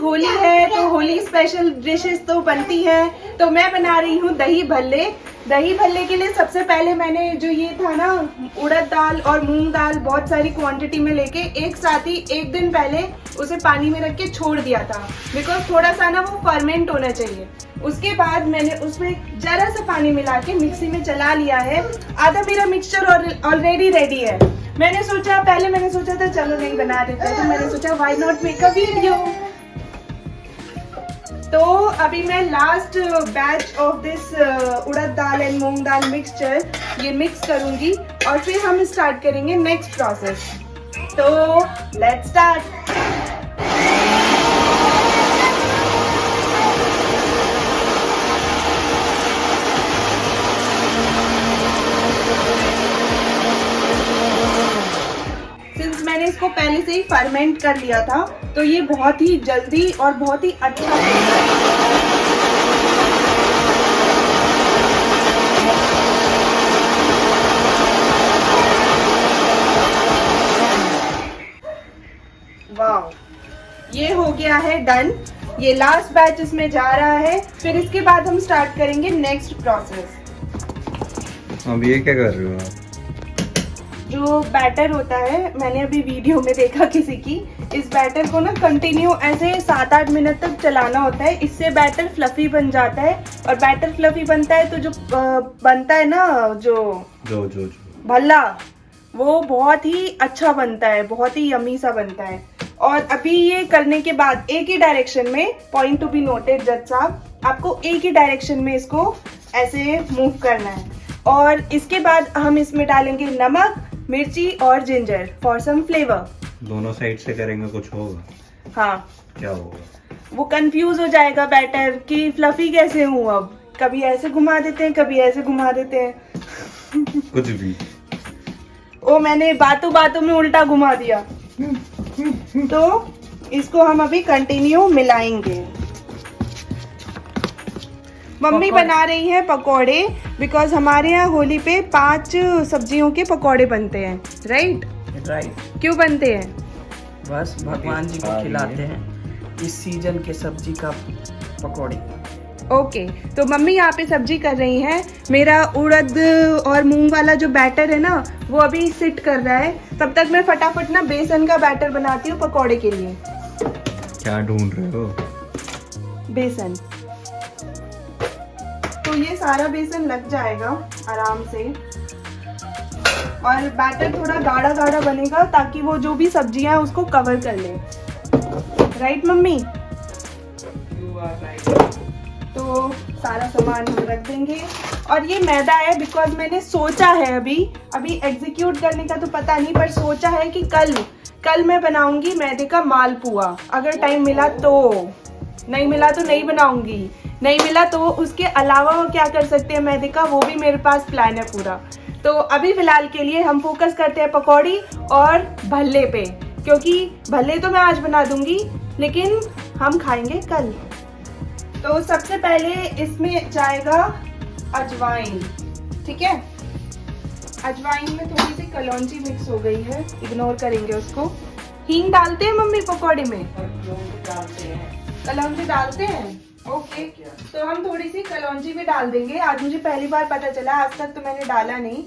होली है तो Holi special dishes तो बनती हैं। तो मैं बना रही हूँ दही भल्ले। दही भल्ले के लिए सबसे पहले मैंने जो ये था ना, उड़द दाल और मूंग दाल बहुत सारी क्वांटिटी में लेके एक साथ ही एक दिन पहले उसे पानी में रख के छोड़ दिया था, बिकॉज थोड़ा सा ना वो फर्मेंट होना चाहिए। उसके बाद मैंने उसमें जरा सा पानी मिला के मिक्सी में चला लिया है। आधा मेरा मिक्सचर ऑलरेडी रेडी है। मैंने सोचा था चलो नहीं बना देते हैं, तो मैंने सोचा why not make a video. तो अभी मैं last batch of this urad dal and moong dal mixture ये मिक्स करूंगी और फिर हम स्टार्ट करेंगे नेक्स्ट प्रोसेस। तो लेट्स स्टार्ट। सिंस मैंने इसको पहले से ही फर्मेंट कर लिया था तो ये बहुत ही जल्दी और बहुत ही अच्छा वाह, ये हो गया है डन। ये लास्ट बैच इसमें जा रहा है, फिर इसके बाद हम स्टार्ट करेंगे नेक्स्ट प्रोसेस। अब ये क्या कर रहे हो आप? जो बैटर होता है, मैंने अभी वीडियो में देखा किसी की, इस बैटर को ना कंटिन्यू ऐसे 7-8 मिनट तक चलाना होता है। इससे बैटर फ्लफी बन जाता है और बैटर फ्लफी बनता है तो जो बनता है ना जो भल्ला, वो बहुत ही अच्छा बनता है, बहुत ही यमी सा बनता है। और अभी ये करने के बाद एक ही डायरेक्शन में, पॉइंट टू बी नोटेड जज साहब, आपको एक ही डायरेक्शन में इसको ऐसे मूव करना है। और इसके बाद हम इसमें डालेंगे नमक, मिर्ची और जिंजर फॉर सम फ्लेवर। दोनों साइड से करेंगे, कुछ होगा? हाँ, क्या होगा? वो कंफ्यूज हो जाएगा बैटर कि फ्लफी कैसे हूँ। अब कभी ऐसे घुमा देते हैं, कभी ऐसे घुमा देते हैं कुछ भी। ओ, मैंने बातों बातों में उल्टा घुमा दिया। तो इसको हम अभी कंटिन्यू मिलाएंगे। मम्मी बना रही है पकोड़े, बिकॉज हमारे यहाँ होली पे 5 सब्जियों के पकोड़े बनते हैं। राइट। क्यों बनते हैं? बस भगवान जी को खिलाते हैं इस सीजन के सब्जी का पकोड़े। ओके, तो मम्मी यहाँ पे सब्जी कर रही हैं। मेरा उड़द और मूंग वाला जो बैटर है ना, वो अभी सिट कर रहा है। तब तक मैं फटाफट ना बेसन का बैटर बनाती हूँ पकोड़े के लिए। क्या ढूंढ रहे हो? बेसन। तो ये सारा बेसन लग जाएगा आराम से, और बैटर थोड़ा गाढ़ा गाढ़ा बनेगा ताकि वो जो भी सब्जियां हैं उसको कवर कर ले। Right mummy? तो सारा सामान हम रख देंगे। और ये मैदा है, बिकॉज मैंने सोचा है, अभी एग्जीक्यूट करने का तो पता नहीं, पर सोचा है कि कल मैं बनाऊंगी मैदे का मालपुआ। अगर टाइम मिला तो, नहीं मिला तो नहीं बनाऊंगी। नहीं मिला तो उसके अलावा वो क्या कर सकते हैं मैदे का, वो भी मेरे पास प्लान है पूरा। तो अभी फिलहाल के लिए हम फोकस करते हैं पकौड़ी और भल्ले पे, क्योंकि भल्ले तो मैं आज बना दूंगी लेकिन हम खाएंगे कल। तो सबसे पहले इसमें जाएगा अजवाइन। ठीक है, अजवाइन में थोड़ी सी कलौंजी मिक्स हो गई है, इग्नोर करेंगे उसको। हींग डालते हैं मम्मी पकौड़े में? कलौंजी डालते हैं। ओके, तो हम थोड़ी सी कलौंजी भी डाल देंगे। आज मुझे पहली बार पता चला, आज तक तो मैंने डाला नहीं,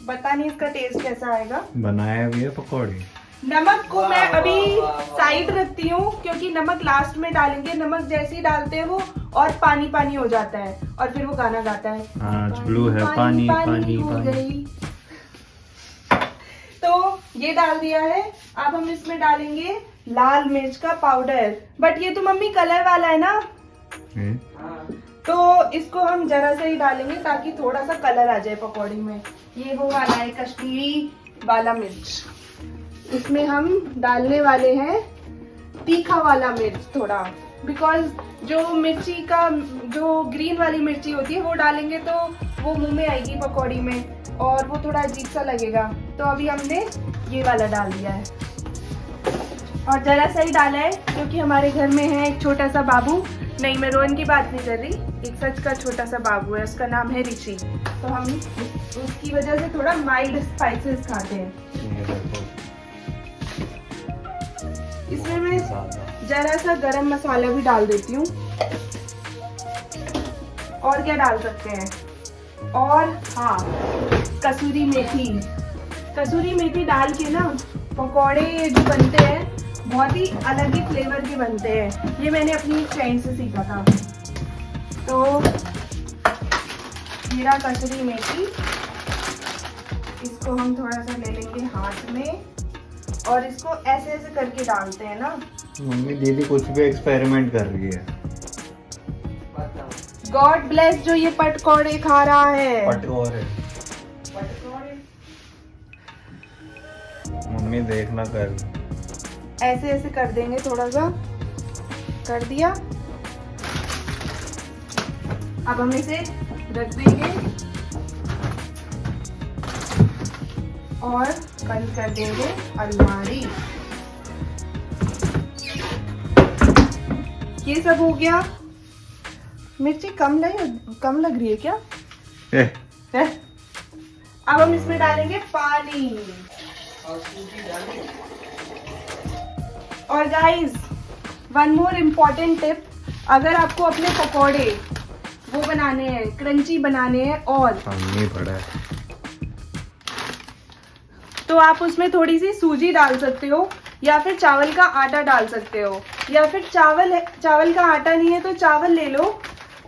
पता नहीं इसका टेस्ट कैसा आएगा। बनाया भी है पकौड़े। नमक को मैं अभी साइड रखती हूँ, क्योंकि नमक लास्ट में डालेंगे। नमक जैसे ही डालते हैं वो और पानी पानी हो जाता है, और फिर वो गाना गाता है, आज ब्लू है पानी पानी हो पानी। गई। तो ये डाल दिया है। अब हम इसमें डालेंगे लाल मिर्च का पाउडर, बट ये तो मम्मी कलर वाला है ना, तो इसको हम जरा सा ही डालेंगे ताकि थोड़ा सा कलर आ जाए पकौड़ी में। ये वो वाला है कश्मीरी वाला मिर्च। इसमें हम डालने वाले हैं तीखा वाला मिर्च थोड़ा, बिकॉज जो मिर्ची का जो ग्रीन वाली मिर्ची होती है वो डालेंगे तो वो मुंह में आएगी पकौड़ी में और वो थोड़ा अजीब सा लगेगा। तो अभी हमने ये वाला डाल दिया है, और जरा सा ही डाला है क्योंकि हमारे घर में है एक छोटा सा बाबू। नहीं, मैं रोहन की बात नहीं कर रही, एक सच का छोटा सा बाबू है, उसका नाम है ऋषि। तो हम उसकी वजह से थोड़ा माइल्ड स्पाइसेस खाते हैं। इसमें मैं जरा सा गरम मसाला भी डाल देती हूँ। और क्या डाल सकते हैं, और हाँ, कसूरी मेथी। कसूरी मेथी डाल के ना पकौड़े जो बनते हैं बहुत ही अलग ही फ्लेवर के बनते हैं। ये मैंने अपनी एक फ्रेंड से सीखा था। तो जीरा कसूरी मेथी, इसको हम थोड़ा सा ले लेंगे हाथ में और इसको ऐसे ऐसे करके डालते हैं ना। मम्मी दीदी कुछ भी एक्सपेरिमेंट कर रही है। गॉड ब्लेस जो ये पकौड़े खा रहा है। पटकोरे मम्मी देखना कर। ऐसे ऐसे कर देंगे, थोड़ा सा कर दिया। अब हम इसे रख देंगे और बंद कर देंगे अलमारी। ये सब हो गया। मिर्ची कम लग रही है क्या? है? अब हम इसमें डालेंगे पानी। और guys, one more important tip, अगर आपको अपने पकोड़े वो बनाने हैं, क्रंची बनाने हैं और नहीं पड़ा है, तो आप उसमें थोड़ी सी सूजी डाल सकते हो या फिर चावल का आटा डाल सकते हो, या फिर चावल का आटा नहीं है तो चावल ले लो,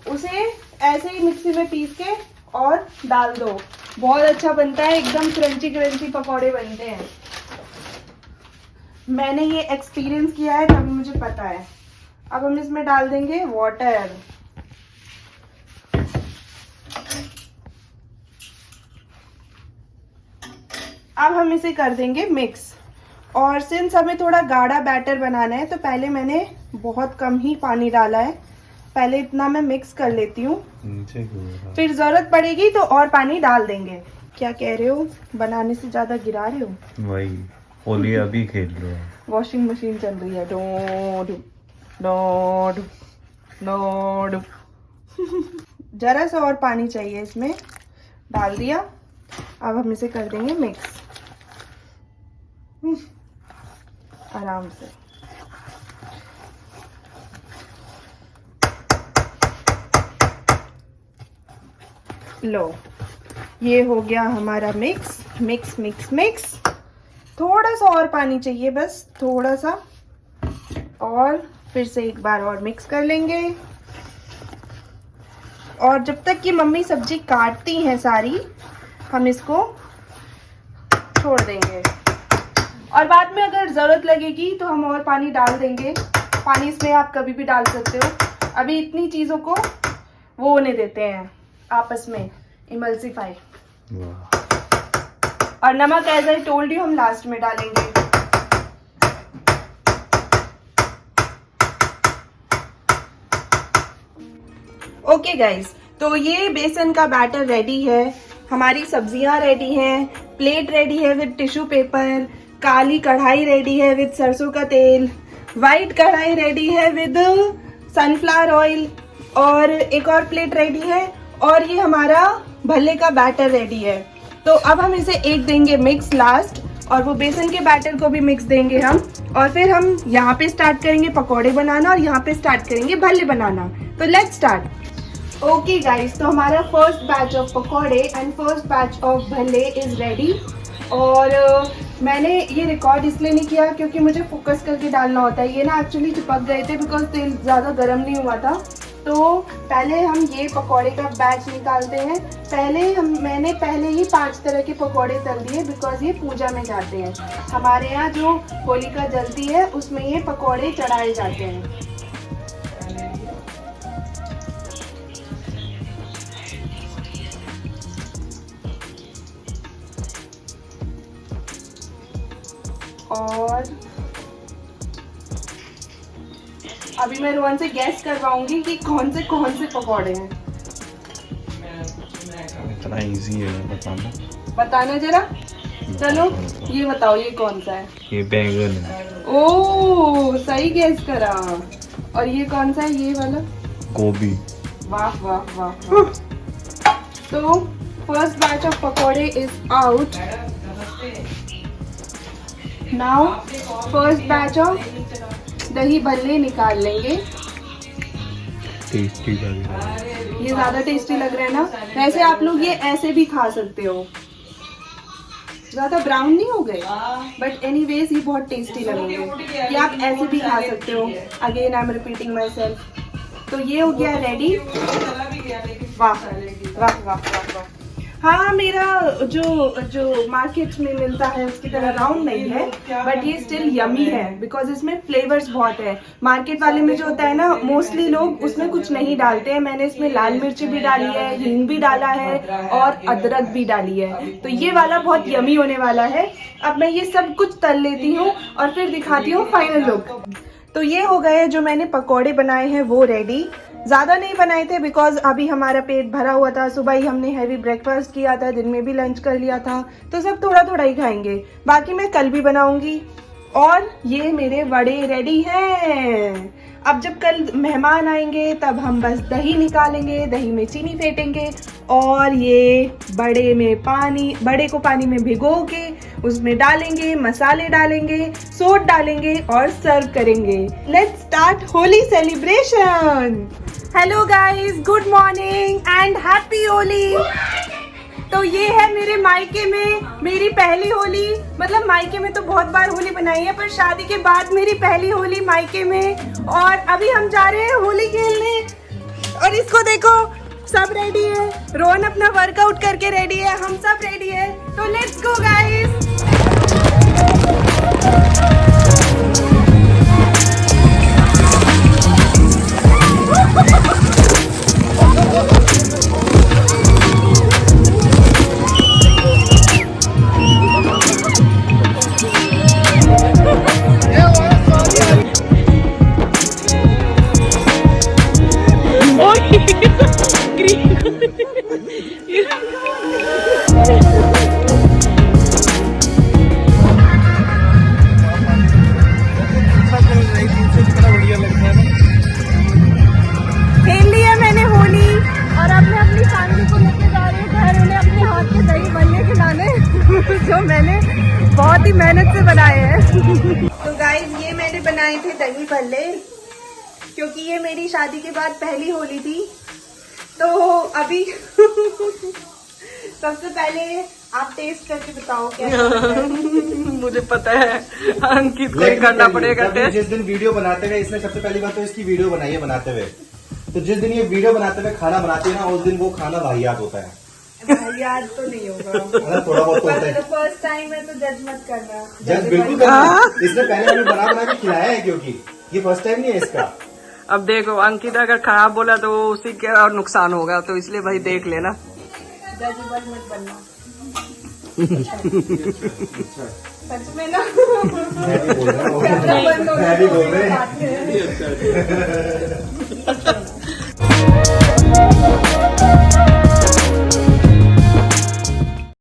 उसे ऐसे ही मिक्सी में पीस के और डाल दो। बहुत अच्छा बनता है, एकदम क्रंची क्रंची पकौड़े बनते हैं। मैंने ये एक्सपीरियंस किया है तभी मुझे पता है। अब हम इसमें डाल देंगे वाटर। अब हम इसे कर देंगे मिक्स। और सिंस हमें थोड़ा गाढ़ा बैटर बनाना है तो पहले मैंने बहुत कम ही पानी डाला है। पहले इतना मैं मिक्स कर लेती हूँ, फिर जरूरत पड़ेगी तो और पानी डाल देंगे। क्या कह रहे हो, बनाने से ज्यादा गिरा रहे हो? वही होली अभी खेल रहे हो। वॉशिंग मशीन चल रही है। डोड डोड डोड। जरा सा और पानी चाहिए, इसमें डाल दिया। अब हम इसे कर देंगे मिक्स आराम से। लो, ये हो गया हमारा मिक्स मिक्स मिक्स मिक्स। थोड़ा सा और पानी चाहिए, बस थोड़ा सा, और फिर से एक बार और मिक्स कर लेंगे। और जब तक कि मम्मी सब्जी काटती हैं सारी, हम इसको छोड़ देंगे। और बाद में अगर ज़रूरत लगेगी तो हम और पानी डाल देंगे। पानी इसमें आप कभी भी डाल सकते हो। अभी इतनी चीज़ों को वो होने देते हैं, आपस में इमल्सिफाई। और नमक एज आई टोल्ड यू हम लास्ट में डालेंगे। ओके गाइस, तो ये बेसन का बैटर रेडी है, हमारी सब्जियां रेडी हैं, प्लेट रेडी है विद टिश्यू पेपर, काली कढ़ाई रेडी है विद सरसों का तेल, वाइट कढ़ाई रेडी है विद सनफ्लावर ऑयल, और एक और प्लेट रेडी है, और ये हमारा भल्ले का बैटर रेडी है। तो अब हम इसे एक देंगे मिक्स लास्ट, और वो बेसन के बैटर को भी मिक्स देंगे हम, और फिर हम यहाँ पे स्टार्ट करेंगे पकोड़े बनाना और यहाँ पे स्टार्ट करेंगे भल्ले बनाना। तो लेट्स स्टार्ट। ओके गाइस, तो हमारा फर्स्ट बैच ऑफ पकोड़े and first batch of bhalle is ready. और मैंने ये रिकॉर्ड इसलिए नहीं किया क्योंकि मुझे फोकस करके डालना होता है। ये ना एक्चुअली चिपक गए थे बिकॉज तेल ज़्यादा गर्म नहीं हुआ था। तो पहले हम ये पकोड़े का बैच निकालते हैं। मैंने पहले ही 5 तरह के पकोड़े तल दिए बिकॉज ये पूजा में जाते हैं। हमारे यहाँ जो होलिका जलती है उसमें ये पकोड़े चढ़ाए जाते हैं। और अभी मैं रोहन से गैस करवाऊंगी कि कौन से पकोड़े हैं। इतना इजी है बताना जरा। चलो ये बताओ, ये कौन सा है? ये बैंगन है। ओह, सही गैस करा। और ये कौन सा है? ये वाला गोभी। वाह वाह वाह वाह। तो फर्स्ट बैच ऑफ पकोड़े is out. Now first batch of दही भल्ले निकाल लेंगे। टेस्टी लग रहा है। ये ज्यादा टेस्टी लग रहा है ना। वैसे आप लोग ये ऐसे भी खा सकते हो, ज्यादा ब्राउन नहीं हो गए, बट एनीवेज ये बहुत टेस्टी लगेंगे। ये आप ऐसे भी खा सकते हो। Again I am repeating my self. तो ये हो गया रेडी। वाह वाह वाह वाह वाह। हाँ, मेरा जो मार्केट में मिलता है उसकी तरह राउंड नहीं है, बट ये स्टिल यमी है बिकॉज इसमें फ्लेवर्स बहुत है। मार्केट वाले में जो होता है ना, मोस्टली लोग उसमें कुछ नहीं डालते हैं। मैंने इसमें लाल मिर्ची भी डाली है, हींग भी डाला है और अदरक भी डाली है। तो ये वाला बहुत यमी होने वाला है। अब मैं ये सब कुछ तल लेती हूँ और फिर दिखाती हूँ फाइनल लुक। तो ये हो गए जो मैंने पकौड़े बनाए हैं वो रेडी। ज़्यादा नहीं बनाए थे बिकॉज अभी हमारा पेट भरा हुआ था। सुबह ही हमने हैवी ब्रेकफास्ट किया था, दिन में भी लंच कर लिया था, तो सब थोड़ा थोड़ा ही खाएंगे। बाकी मैं कल भी बनाऊंगी। और ये मेरे वड़े रेडी हैं। अब जब कल मेहमान आएंगे तब हम बस दही निकालेंगे, दही में चीनी फेंटेंगे और ये बड़े को पानी में भिगो के उसमें डालेंगे, मसाले डालेंगे, सोड डालेंगे और सर्व करेंगे। Let's start Holi celebration. Hello guys, good morning and happy Holi. तो ये है मेरे मायके में मेरी पहली होली। मतलब मायके में तो बहुत बार होली बनाई है, पर शादी के बाद मेरी पहली होली मायके में। और अभी हम जा रहे हैं होली खेलने। और इसको देखो, सब रेडी है। रोहन अपना वर्कआउट करके रेडी है, हम सब रेडी है। तो लेट्स गो गाइस। खेल लिया मैंने होली और अब मैं अपनी फैमिली को लेकर जा रही हूँ घर, उन्हें अपने हाथ के दही भल्ले खिलाने जो मैंने बहुत ही मेहनत से बनाए हैं। तो गाइस, ये मैंने बनाए थे दही भल्ले क्योंकि ये मेरी शादी के बाद पहली होली थी। तो अभी सबसे पहले आप टेस्ट करके बताओ क्या। मुझे पता है अंकित को ही करना पड़ेगा टेस्ट। जिस दिन वीडियो बनाते हुए, इसने सबसे पहली बात तो इसकी वीडियो बनाई है बनाते हुए, तो जिस दिन ये वीडियो बनाते हुए खाना बनाती है ना, उस दिन वो खाना वाहियात होता है। याद तो नहीं होगा, मतलब थोड़ा बहुत तो होता है। फर्स्ट टाइम है तो जज मत करना। जज बिल्कुल करना। इसने पहले हमें बना के खिलाया है, क्योंकि ये फर्स्ट टाइम नहीं है इसका। अब देखो, अंकित अगर खराब बोला तो वो उसी के और नुकसान होगा, तो इसलिए भाई देख लेना। जजबल मत बनना। सच में ना। मैं भी बोल रहा हूँ।